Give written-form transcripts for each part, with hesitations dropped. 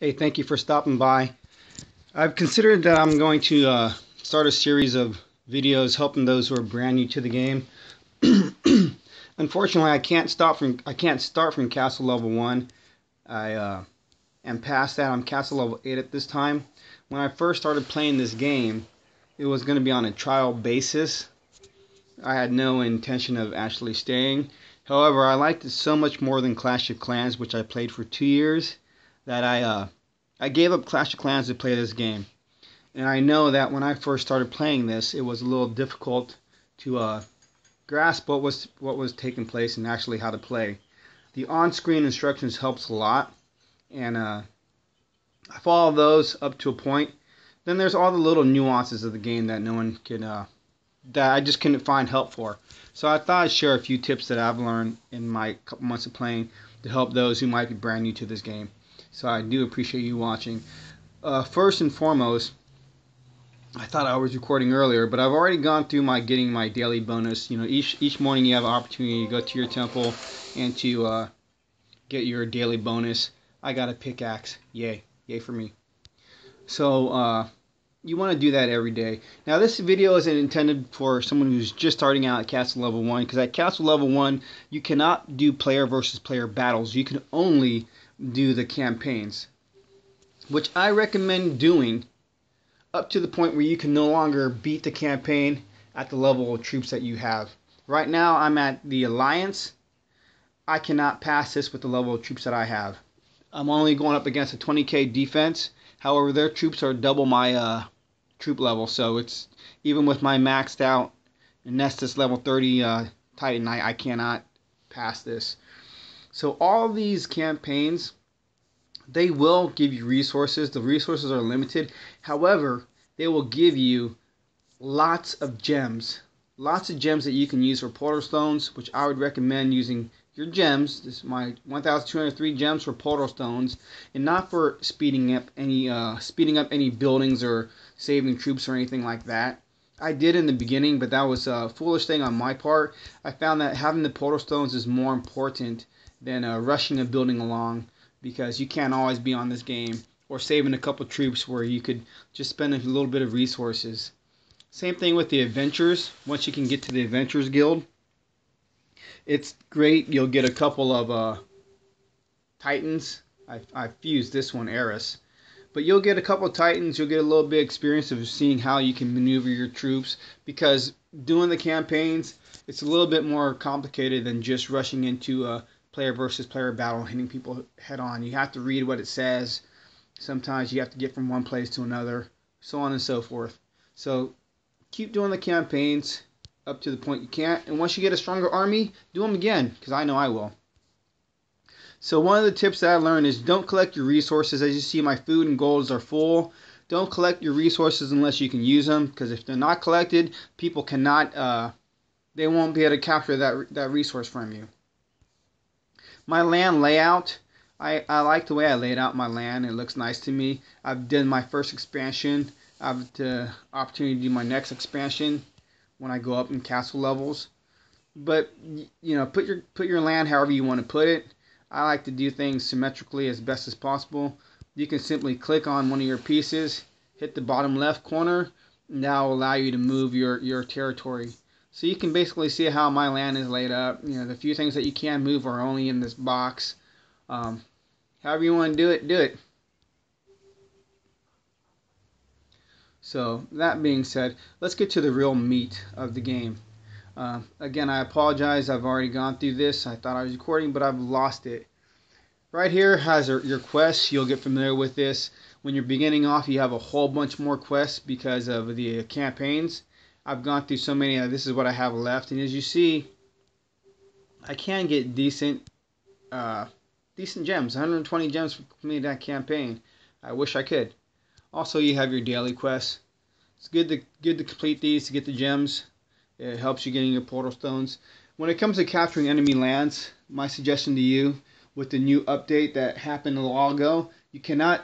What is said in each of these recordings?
Hey, thank you for stopping by. I've considered that I'm going to start a series of videos helping those who are brand new to the game. Unfortunately, I can't start from castle level 1. I am past that. I'm castle level 8 at this time. When I first started playing this game, it was going to be on a trial basis. I had no intention of actually staying. However, I liked it so much more than Clash of Clans, which I played for 2 years, that I gave up Clash of Clans to play this game. And I know that when I first started playing this, it was a little difficult to grasp what was taking place and actually how to play. The on-screen instructions helps a lot, and I follow those up to a point. Then there's all the little nuances of the game that no one can that I just couldn't find help for. So I thought I'd share a few tips that I've learned in my couple months of playing to help those who might be brand new to this game. So I do appreciate you watching. First and foremost, I thought I was recording earlier, but I've already gone through my getting my daily bonus. You know, each morning you have an opportunity to go to your temple and to get your daily bonus. I got a pickaxe. Yay. Yay for me. So you want to do that every day. Now this video isn't intended for someone who's just starting out at castle level 1, because at castle level 1 you cannot do player versus player battles. You can only do the campaigns, which I recommend doing up to the point where you can no longer beat the campaign at the level of troops that you have. Right now I'm at the Alliance. I cannot pass this with the level of troops that I have. I'm only going up against a 20k defense. However, their troops are double my troop level, so it's even with my maxed out Nestus level 30 Titan, I cannot pass this. So all these campaigns, they will give you resources. The resources are limited. However, they will give you lots of gems. Lots of gems that you can use for portal stones, which I would recommend using your gems. This is my 1,203 gems for portal stones, and not for speeding up any buildings or saving troops or anything like that. I did in the beginning, but that was a foolish thing on my part. I found that having the portal stones is more important than rushing a building along, because you can't always be on this game, or saving a couple troops where you could just spend a little bit of resources. Same thing with the adventures. Once you can get to the adventures guild, it's great. You'll get a couple of titans. I fused this one, Eris. But you'll get a couple of titans. You'll get a little bit of experience of seeing how you can maneuver your troops, because doing the campaigns, it's a little bit more complicated than just rushing into a player versus player battle and hitting people head on. You have to read what it says. Sometimes you have to get from one place to another, so on and so forth. So keep doing the campaigns up to the point you can't, and once you get a stronger army, do them again, because I know I will. So one of the tips that I learned is don't collect your resources. As you see, my food and golds are full. Don't collect your resources unless you can use them, because if they're not collected, people cannot, they won't be able to capture that resource from you. My land layout, I like the way I laid out my land. It looks nice to me. I've done my first expansion. I have the opportunity to do my next expansion when I go up in castle levels. But you know, put your land however you want to put it. I like to do things symmetrically as best as possible. You can simply click on one of your pieces, hit the bottom left corner, and that will allow you to move your territory. So you can basically see how my land is laid up. You know, the few things that you can move are only in this box. However you want to do it, do it. So that being said, let's get to the real meat of the game. Again, I apologize. I've already gone through this. I thought I was recording, but I've lost it. Right here has your quests. You'll get familiar with this. When you're beginning off, you have a whole bunch more quests because of the campaigns. I've gone through so many. This is what I have left, and as you see, I can get decent gems. 120 gems for completing that campaign. I wish I could. Also, you have your daily quests. It's good to complete these to get the gems. It helps you getting your portal stones. When it comes to capturing enemy lands, my suggestion to you, with the new update that happened a while ago, you cannot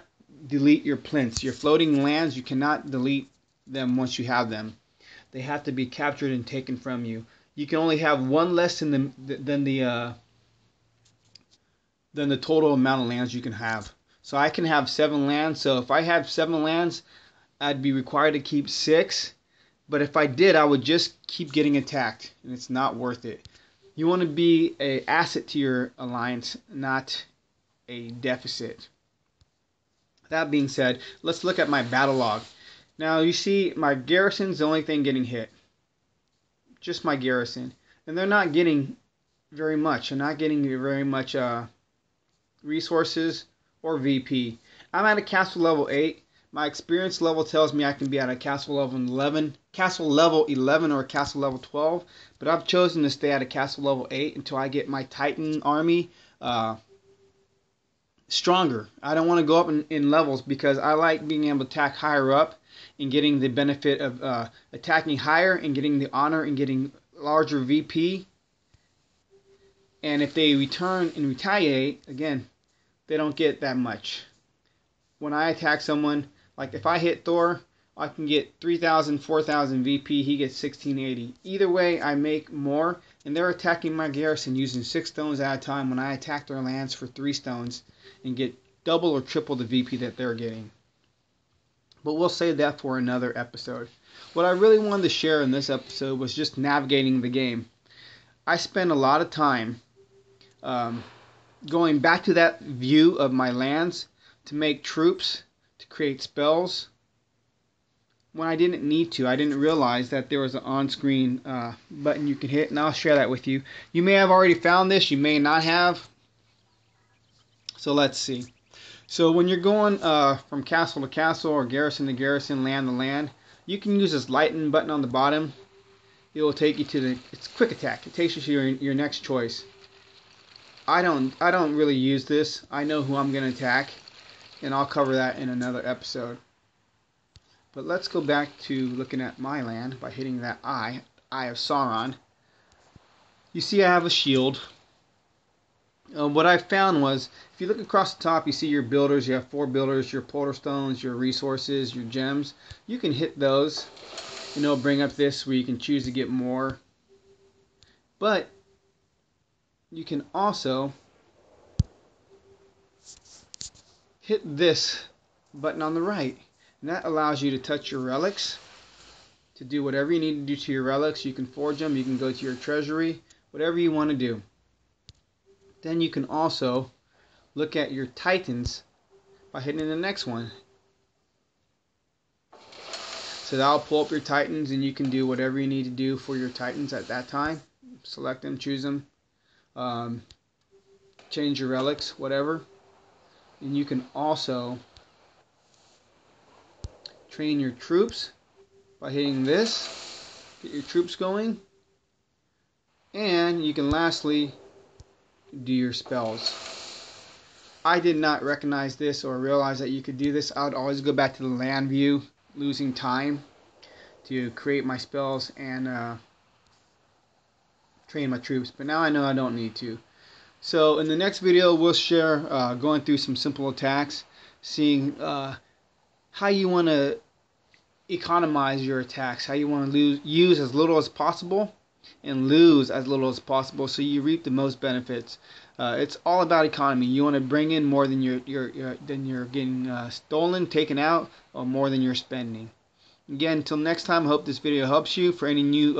delete your plinths. Your floating lands, you cannot delete them once you have them. They have to be captured and taken from you. You can only have one less than the total amount of lands you can have. So I can have 7 lands. So if I have 7 lands, I'd be required to keep 6. But if I did, I would just keep getting attacked, and it's not worth it. You want to be an asset to your alliance, not a deficit. That being said, let's look at my battle log. Now you see my garrison's the only thing getting hit. Just my garrison. And they're not getting very much. They're not getting very much resources or VP. I'm at a castle level 8. My experience level tells me I can be at a castle level 11, or castle level 12, but I've chosen to stay at a castle level 8 until I get my Titan army stronger. I don't want to go up in levels because I like being able to attack higher up and getting the benefit of attacking higher and getting the honor and getting larger VP. And if they return and retaliate, again, they don't get that much. When I attack someone, like if I hit Thor, I can get 3,000, 4,000 VP, he gets 1680. Either way, I make more, and they're attacking my garrison using 6 stones at a time when I attack their lands for 3 stones and get double or triple the VP that they're getting. But we'll save that for another episode. What I really wanted to share in this episode was just navigating the game. I spent a lot of time going back to that view of my lands to make troops, to create spells, when I didn't need to. I didn't realize that there was an on-screen button you can hit, and I'll share that with you. You may have already found this, you may not have. So let's see. So when you're going from castle to castle or garrison to garrison, land to land, you can use this lighten button on the bottom. It will take you to it's quick attack. It takes you to your next choice. I don't really use this. I know who I'm going to attack, and I'll cover that in another episode. But let's go back to looking at my land by hitting that Eye of Sauron. You see I have a shield. What I found was, if you look across the top, you see your builders. You have 4 builders, your portal stones, your resources, your gems. You can hit those, and it'll bring up this where you can choose to get more. But you can also hit this button on the right, and that allows you to touch your relics, to do whatever you need to do to your relics. You can forge them, you can go to your treasury, whatever you want to do. Then you can also look at your Titans by hitting the next one. So that'll pull up your Titans, and you can do whatever you need to do for your Titans at that time. Select them, choose them, change your relics, whatever. And you can also train your troops by hitting this, get your troops going. And you can lastly do your spells. I did not recognize this or realize that you could do this. I would always go back to the land view, losing time to create my spells and train my troops. But now I know I don't need to. So in the next video, we'll share going through some simple attacks, seeing how you want to economize your attacks, how you want to use as little as possible and lose as little as possible, so you reap the most benefits. It's all about economy. You want to bring in more than you're getting stolen, taken out, or more than you're spending. Again, until next time, I hope this video helps you. For any new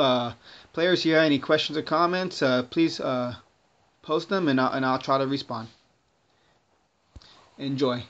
players here, any questions or comments, please post them, and I'll try to respond. Enjoy.